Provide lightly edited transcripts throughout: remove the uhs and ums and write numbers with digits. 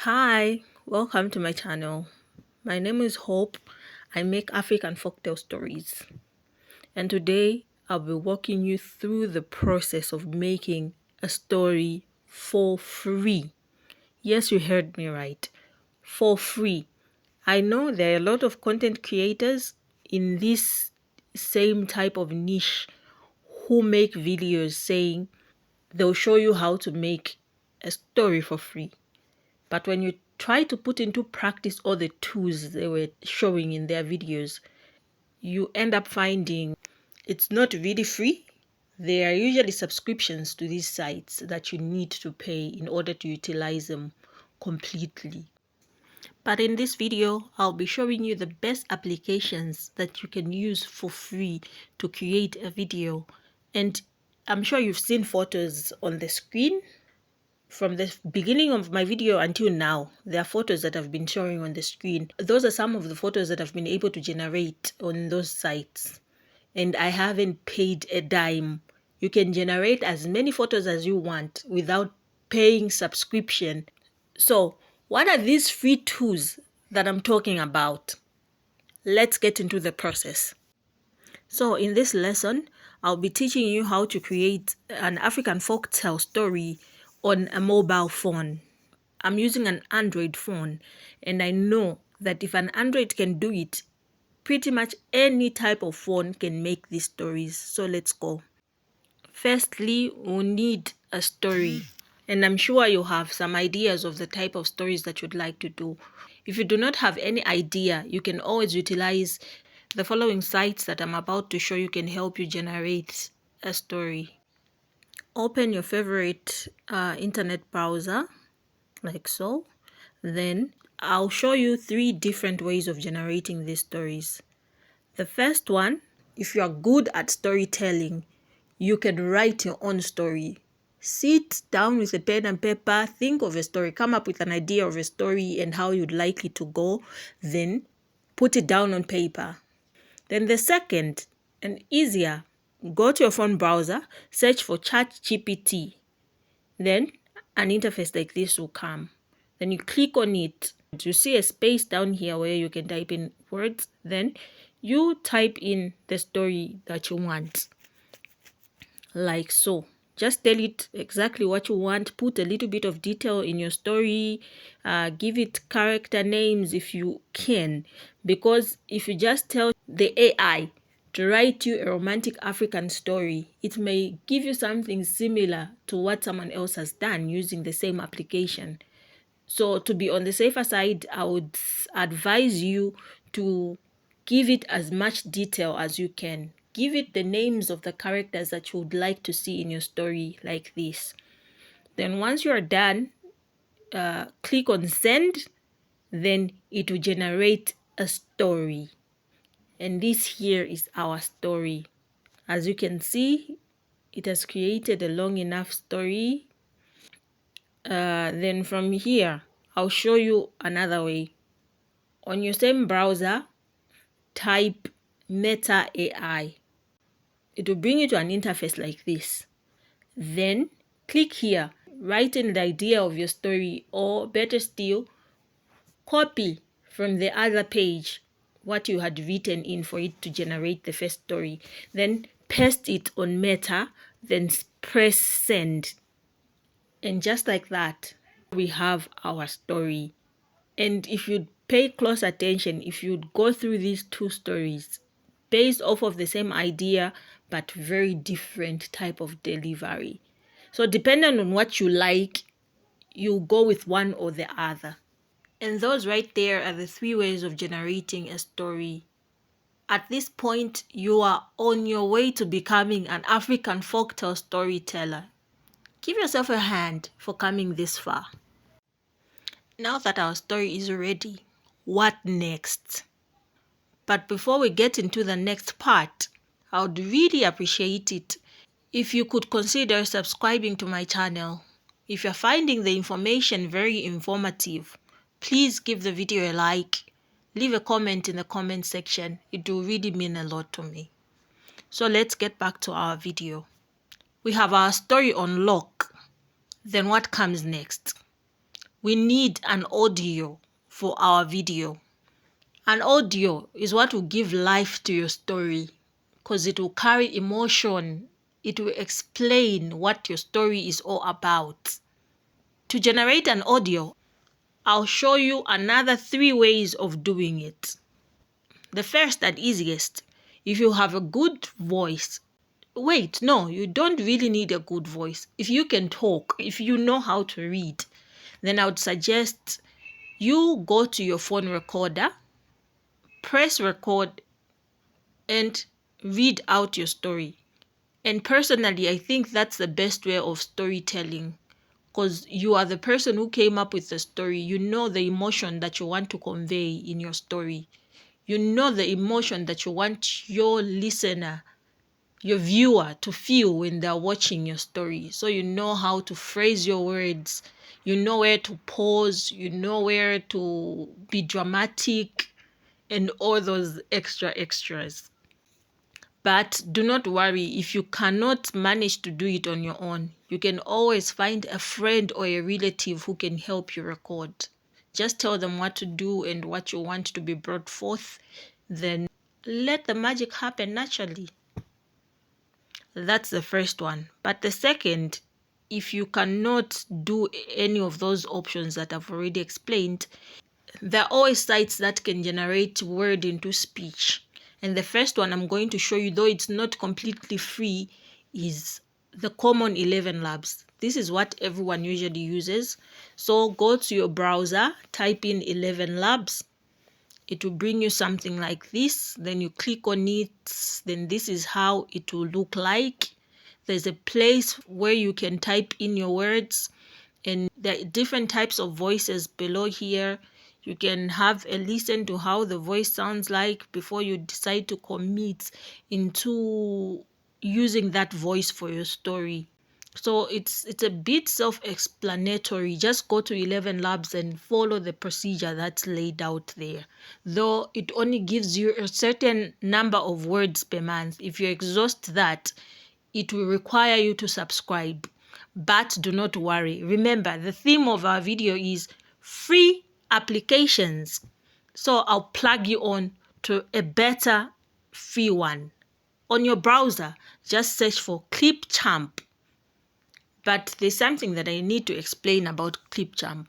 Hi, welcome to my channel. My name is Hope. I make African folktale stories. And today I'll be walking you through the process of making a story for free. Yes, you heard me right. For free. I know there are a lot of content creators in this same type of niche who make videos saying they'll show you how to make a story for free. But when you try to put into practice all the tools they were showing in their videos, you end up finding it's not really free. There are usually subscriptions to these sites that you need to pay in order to utilize them completely. But in this video, I'll be showing you the best applications that you can use for free to create a video. And I'm sure you've seen photos on the screen. From the beginning of my video until now, there are photos that I've been showing on the screen. Those are some of the photos that I've been able to generate on those sites. And I haven't paid a dime. You can generate as many photos as you want without paying subscription. So, what are these free tools that I'm talking about? Let's get into the process. So in this lesson, I'll be teaching you how to create an African folktale story on a mobile phone. I'm using an Android phone, and I know that if an Android can do it, pretty much any type of phone can make these stories. So let's go. Firstly, we'll need a story, and I'm sure you have some ideas of the type of stories that you'd like to do. If you do not have any idea, you can always utilize the following sites that I'm about to show you can help you generate a story. Open your favorite internet browser, like so. Then I'll show you 3 different ways of generating these stories. The first one, if you are good at storytelling, you can write your own story. Sit down with a pen and paper, think of a story, come up with an idea of a story and how you'd like it to go, then put it down on paper. Then the second, and easier, go to your phone browser, search for ChatGPT. Then an interface like this will come. Then you click on it. You see a space down here where you can type in words. Then you type in the story that you want. Like so. Just tell it exactly what you want. Put a little bit of detail in your story. Give it character names if you can. Because if you just tell the AI to write you a romantic African story, it may give you something similar to what someone else has done using the same application. So to be on the safer side, I would advise you to give it as much detail as you can. Give it the names of the characters that you would like to see in your story, like this. Then once you are done, click on send. Then it will generate a story. And this here is our story. As you can see, it has created a long enough story. Then from here, I'll show you another way. On your same browser, type Meta AI. It will bring you to an interface like this. Then click here, write in the idea of your story, or better still, copy from the other page what you had written in for it to generate the first story. Then paste it on Meta, then press send. And just like that, we have our story. And if you pay close attention, if you go through these 2 stories based off of the same idea but very different type of delivery. So depending on what you like, you go with one or the other. And those right there are the 3 ways of generating a story. At this point, you are on your way to becoming an African folktale storyteller. Give yourself a hand for coming this far. Now that our story is ready, what next? But before we get into the next part, I would really appreciate it if you could consider subscribing to my channel. If you're finding the information very informative, please give the video a like, leave a comment in the comment section. It will really mean a lot to me. So let's get back to our video. We have our story on lock. Then what comes next? we need an audio for our video. An audio is what will give life to your story because it will carry emotion. It will explain what your story is all about. To generate an audio, I'll show you another 3 ways of doing it. The first and easiest, if you have a good voice. Wait, no, you don't really need a good voice. If you can talk, if you know how to read, then I would suggest you go to your phone recorder, press record, and read out your story. And personally, I think that's the best way of storytelling because you are the person who came up with the story. You know the emotion that you want to convey in your story. You know the emotion that you want your listener, your viewer to feel when they're watching your story. So you know how to phrase your words. You know where to pause. You know where to be dramatic and all those extras. But do not worry if you cannot manage to do it on your own. You can always find a friend or a relative who can help you record. Just tell them what to do and what you want to be brought forth. Then let the magic happen naturally. That's the first one. But the second, if you cannot do any of those options that I've already explained, there are always sites that can generate word into speech. And the first one I'm going to show you, though it's not completely free, is the Common 11 Labs. This is what everyone usually uses. So go to your browser, type in 11 Labs. It will bring you something like this. Then you click on it. Then this is how it will look like. There's a place where you can type in your words. And there are different types of voices below here. You can have a listen to how the voice sounds like before you decide to commit into using that voice for your story. So it's a bit self-explanatory. Just go to 11 Labs and follow the procedure that's laid out there. Though it only gives you a certain number of words per month. If you exhaust that, it will require you to subscribe. But do not worry. Remember, the theme of our video is free applications. So I'll plug you on to a better free one. On your browser, just search for Clipchamp. But there's something that I need to explain about Clipchamp.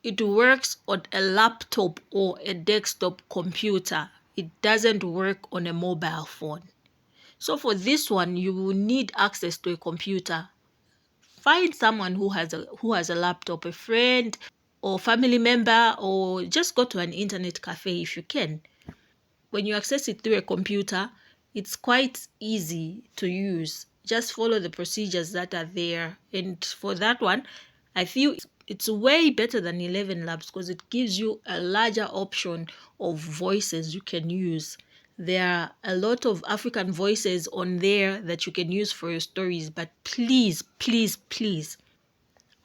It works on a laptop or a desktop computer. It doesn't work on a mobile phone. So for this one, you will need access to a computer. Find someone who has a laptop, a friend or family member, or just go to an internet cafe if you can. When you access it through a computer, it's quite easy to use. Just follow the procedures that are there. And for that one, I feel it's way better than 11 Labs because it gives you a larger option of voices you can use. There are a lot of African voices on there that you can use for your stories, but please, please, please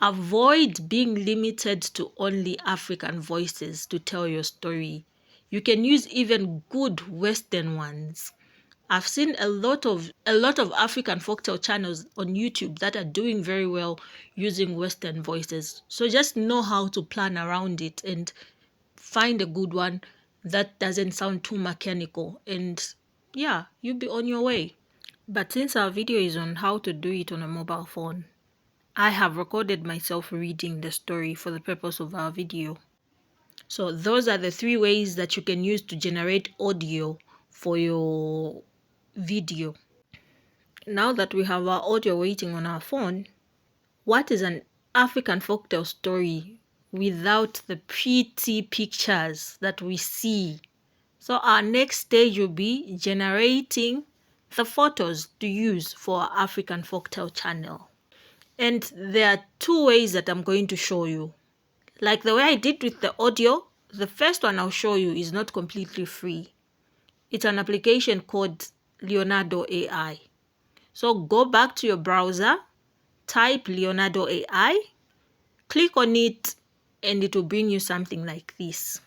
avoid being limited to only African voices to tell your story. You can use even good Western ones. I've seen a lot of African folktale channels on YouTube that are doing very well using Western voices. So just know how to plan around it and find a good one that doesn't sound too mechanical, and yeah, you'll be on your way. But since our video is on how to do it on a mobile phone, I have recorded myself reading the story for the purpose of our video. So those are the 3 ways that you can use to generate audio for your video. Now that we have our audio waiting on our phone, what is an African folktale story without the pretty pictures that we see? So our next stage will be generating the photos to use for our African folktale channel. And there are 2 ways that I'm going to show you. Like the way I did with the audio, the first one I'll show you is not completely free. It's an application called Leonardo AI. So go back to your browser, type Leonardo AI, click on it, and it will bring you something like this.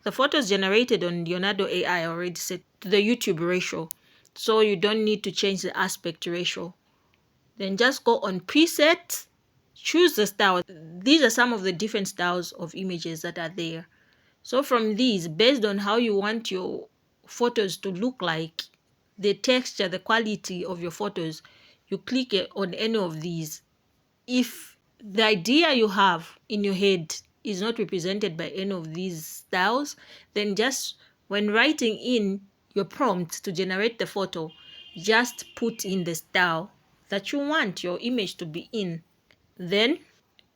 The photos generated on Leonardo AI are already set to the YouTube ratio, so you don't need to change the aspect ratio. Then just go on preset choose the style. These are some of the different styles of images that are there. So from these, based on how you want your photos to look like, the texture, the quality of your photos, you click on any of these. If the idea you have in your head is not represented by any of these styles, then just when writing in your prompt to generate the photo, just put in the style that you want your image to be in. Then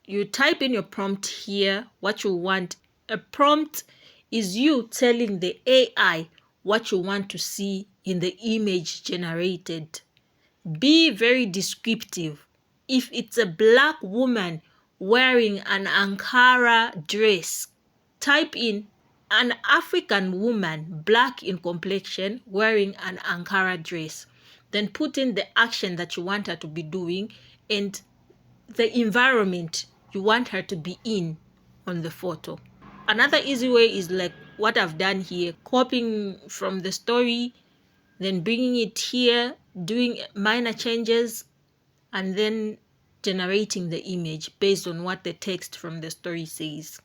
you type in your prompt here, what you want. A prompt is you telling the AI what you want to see in the image generated. Be very descriptive. If it's a black woman wearing an Ankara dress, type in an African woman, black in complexion, wearing an Ankara dress. Then put in the action that you want her to be doing and the environment you want her to be in on the photo. Another easy way is like what I've done here, copying from the story, then bringing it here, doing minor changes, and then generating the image based on what the text from the story says.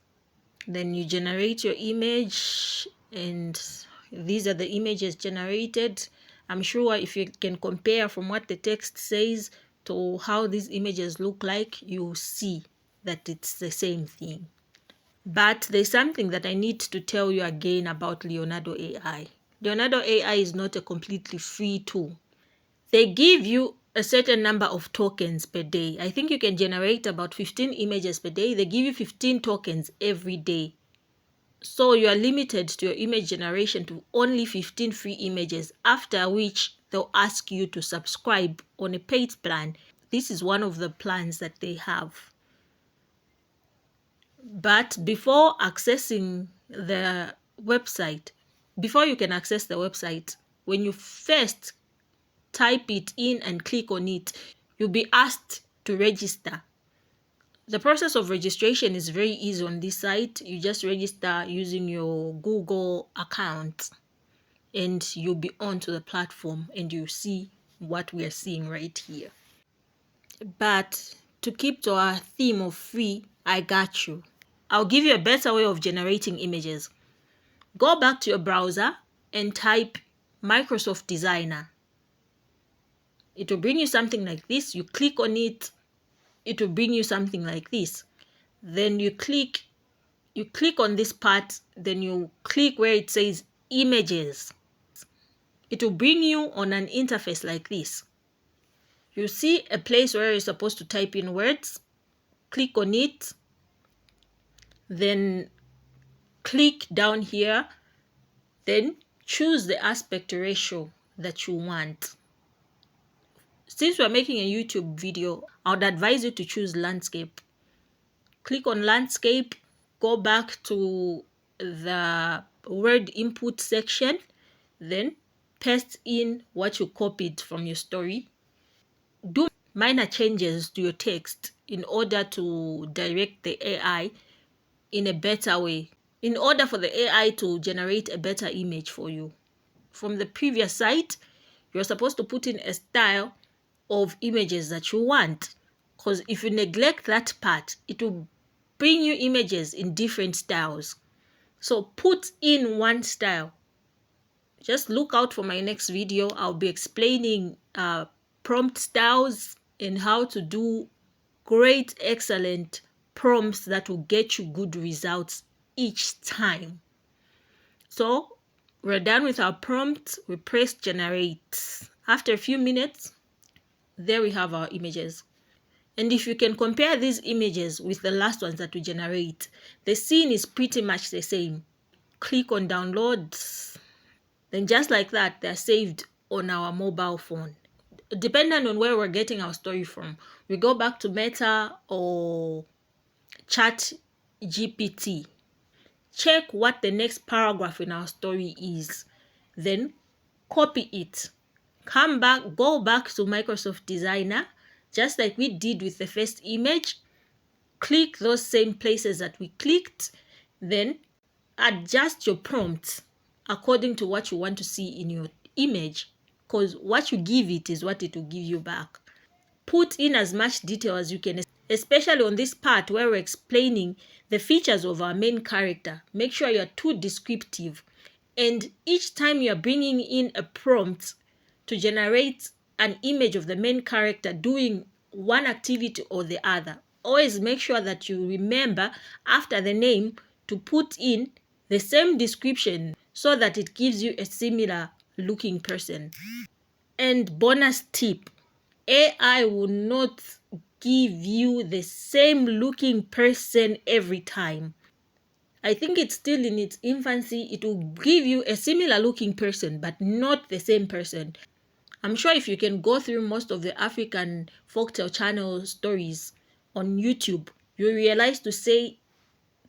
Then you generate your image, and these are the images generated. I'm sure if you can compare from what the text says to how these images look like, you'll see that it's the same thing. But there's something that I need to tell you again about Leonardo AI. Leonardo AI is not a completely free tool. They give you a certain number of tokens per day. I think you can generate about 15 images per day. They give you 15 tokens every day. So you are limited to your image generation to only 15 free images, after which they'll ask you to subscribe on a paid plan. This is one of the plans that they have. But before accessing the website, before you can access the website, when you first type it in and click on it, you'll be asked to register. The process of registration is very easy on this site. You just register using your Google account and you'll be onto the platform and you see what we are seeing right here. But to keep to our theme of free, I got you. I'll give you a better way of generating images. Go back to your browser and type Microsoft Designer. It will bring you something like this. You click on it, it will bring you something like this. Then you click on this part, then you click where it says images. It will bring you on an interface like this. You see a place where you're supposed to type in words. Click on it. Then click down here. Then choose the aspect ratio that you want. Since we're making a YouTube video, I would advise you to choose landscape. Click on landscape, go back to the word input section, then paste in what you copied from your story. Do minor changes to your text in order to direct the AI in a better way, in order for the AI to generate a better image for you. From the previous site, you're supposed to put in a style of images that you want, because if you neglect that part, it will bring you images in different styles. So put in one style. Just look out for my next video. I'll be explaining prompt styles and how to do great, excellent prompts that will get you good results each time. So we're done with our prompt. We press generate. After a few minutes, there we have our images. And if you can compare these images with the last ones that we generate, the scene is pretty much the same. Click on download. Then just like that, they're saved on our mobile phone. Depending on where we're getting our story from, we go back to Meta or Chat GPT. Check what the next paragraph in our story is. Then copy it. Come back, go back to Microsoft Designer, just like we did with the first image. Click those same places that we clicked. Then adjust your prompts according to what you want to see in your image, because what you give it is what it will give you back. Put in as much detail as you can, especially on this part where we're explaining the features of our main character. Make sure you're too descriptive. And each time you're bringing in a prompt to generate an image of the main character doing one activity or the other, always make sure that you remember after the name to put in the same description so that it gives you a similar looking person. And bonus tip, AI will not give you the same looking person every time. I think it's still in its infancy. It will give you a similar looking person, but not the same person. I'm sure if you can go through most of the African folktale channel stories on YouTube, you realize to say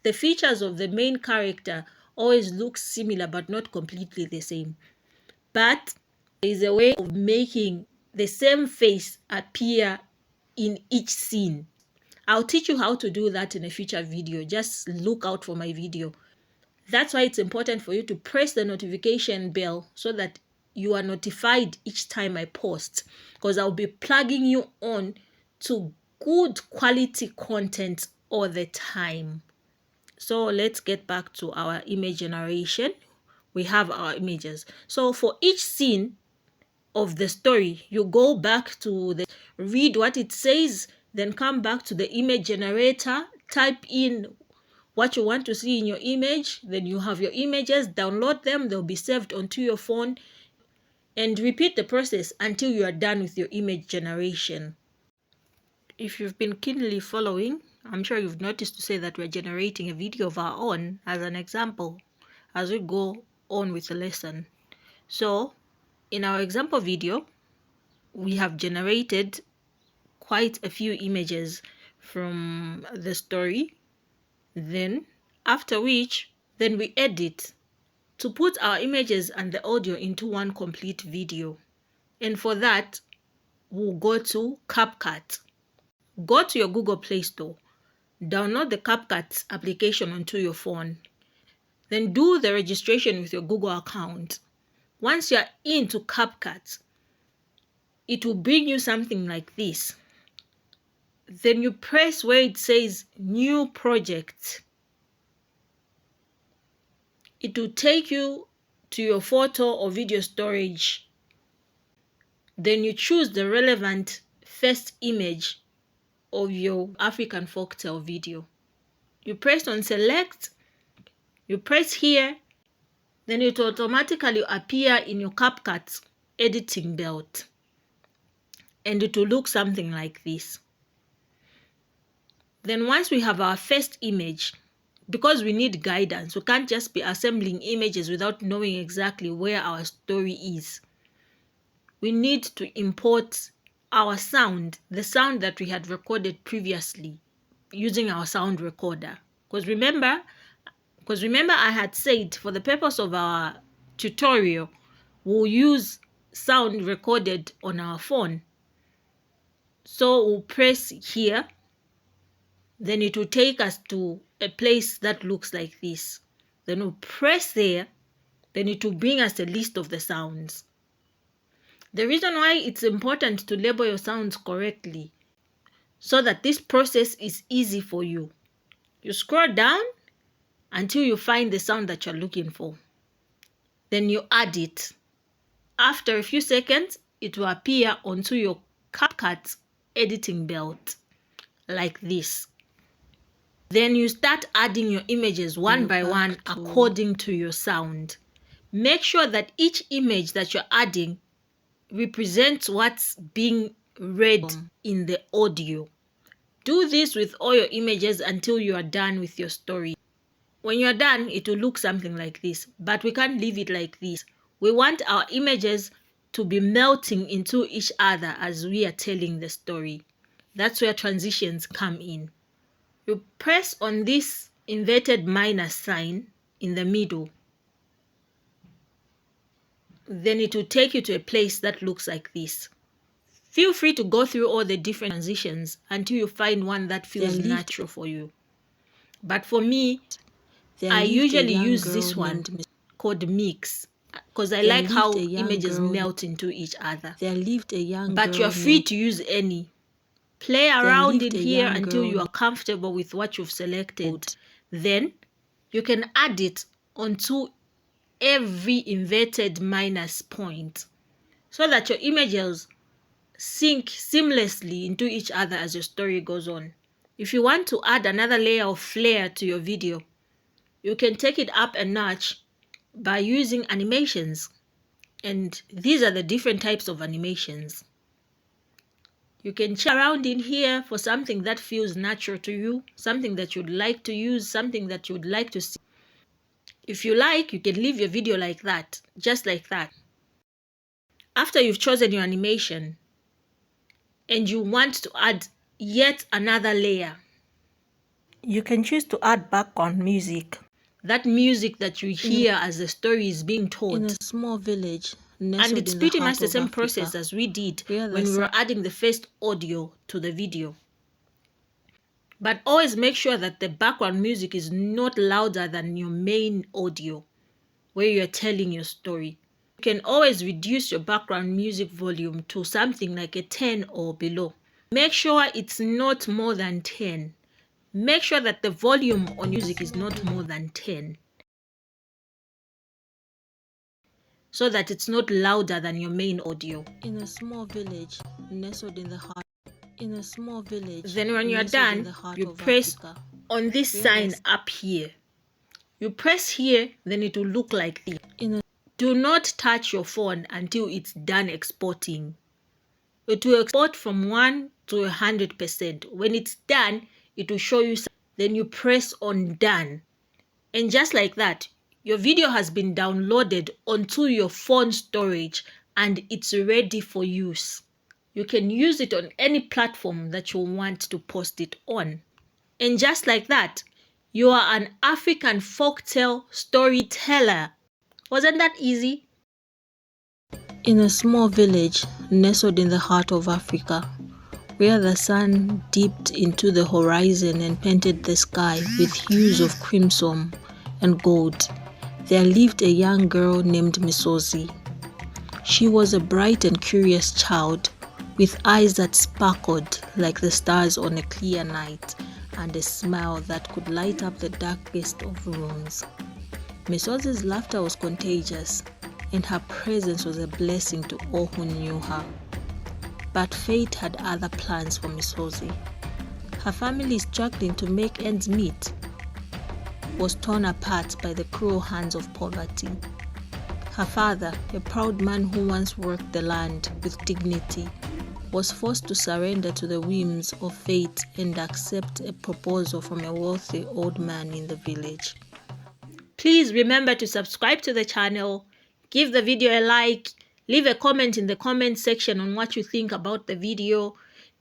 the features of the main character always look similar, but not completely the same. But there is a way of making the same face appear in each scene. I'll teach you how to do that in a future video. Just look out for my video. That's why it's important for you to press the notification bell so that you are notified each time I post, because I'll be plugging you on to good quality content all the time. So let's get back to our image generation. We have our images. So for each scene of the story, you go back to the read what it says, then come back to the image generator, type in what you want to see in your image, then you have your images, download them, they'll be saved onto your phone, and repeat the process until you are done with your image generation. If you've been keenly following, I'm sure you've noticed to say that we're generating a video of our own as an example as we go on with the lesson. So in our example video, we have generated quite a few images from the story. Then after which, then we edit to put our images and the audio into one complete video. And for that, we'll go to CapCut. Go to your Google Play Store. Download the CapCut application onto your phone. Then do the registration with your Google account. Once you're into CapCut, it will bring you something like this. Then you press where it says New Project. It will take you to your photo or video storage. Then you choose the relevant first image of your African folktale video. You press on select, you press here, then it will automatically appear in your CapCut editing belt. And it will look something like this. Then once we have our first image, because we need guidance, we can't just be assembling images without knowing exactly where our story is. We need to import our sound, the sound that we had recorded previously using our sound recorder. Because remember I had said for the purpose of our tutorial, we'll use sound recorded on our phone. So we'll press here. Then it will take us to a place that looks like this. Then we'll press there. Then it will bring us a list of the sounds. The reason why it's important to label your sounds correctly, so that this process is easy for you. You scroll down until you find the sound that you're looking for. Then you add it. After a few seconds, it will appear onto your CapCut editing belt like this. Then you start adding your images one by one according to your sound. Make sure that each image that you're adding represents what's being read in the audio. Do this with all your images until you are done with your story. When you're done, it will look something like this, but we can't leave it like this. We want our images to be melting into each other as we are telling the story. That's where transitions come in. You press on this inverted minus sign in the middle. Then it will take you to a place that looks like this. Feel free to go through all the different transitions until you find one that feels natural for you. But for me, I usually use this one called mix, because I like how images melt into each other. But you're free to use any. Play around in here until you are comfortable with what you've selected. Then you can add it onto every inverted minus point so that your images sync seamlessly into each other as your story goes on. If you want to add another layer of flair to your video, you can take it up a notch by using animations. And these are the different types of animations. You can check around in here for something that feels natural to you, something that you'd like to use, something that you'd like to see. If you like, you can leave your video like that, just like that. After you've chosen your animation and you want to add yet another layer, you can choose to add background music. That music that you hear as the story is being told. In a small village, and it's pretty much the same process as we did when we were adding the first audio to the video. But always make sure that the background music is not louder than your main audio where you're telling your story. You can always reduce your background music volume to something like a 10 or below. Make sure it's not more than 10. Make sure that the volume on music is not more than 10. So that it's not louder than your main audio. In a small village, nestled in the heart. In a small village. Then when you're done, you press on this sign up here. You press here, then it will look like this. Do not touch your phone until it's done exporting. It will export from 1 to 100%. When it's done, it will show you. Then you press on done. And just like that, your video has been downloaded onto your phone storage and it's ready for use. You can use it on any platform that you want to post it on. And just like that, you are an African folktale storyteller. Wasn't that easy? In a small village nestled in the heart of Africa, where the sun dipped into the horizon and painted the sky with hues of crimson and gold, there lived a young girl named Misozi. She was a bright and curious child with eyes that sparkled like the stars on a clear night and a smile that could light up the darkest of rooms. Misozi's laughter was contagious, and her presence was a blessing to all who knew her. But fate had other plans for Misozi. Her family, struggling to make ends meet, was torn apart by the cruel hands of poverty. Her father, a proud man who once worked the land with dignity, was forced to surrender to the whims of fate and accept a proposal from a wealthy old man in the village. Please remember to subscribe to the channel, give the video a like, leave a comment in the comment section on what you think about the video,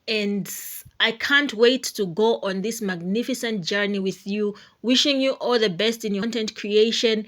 and I can't wait to go on this magnificent journey with you, wishing you all the best in your content creation.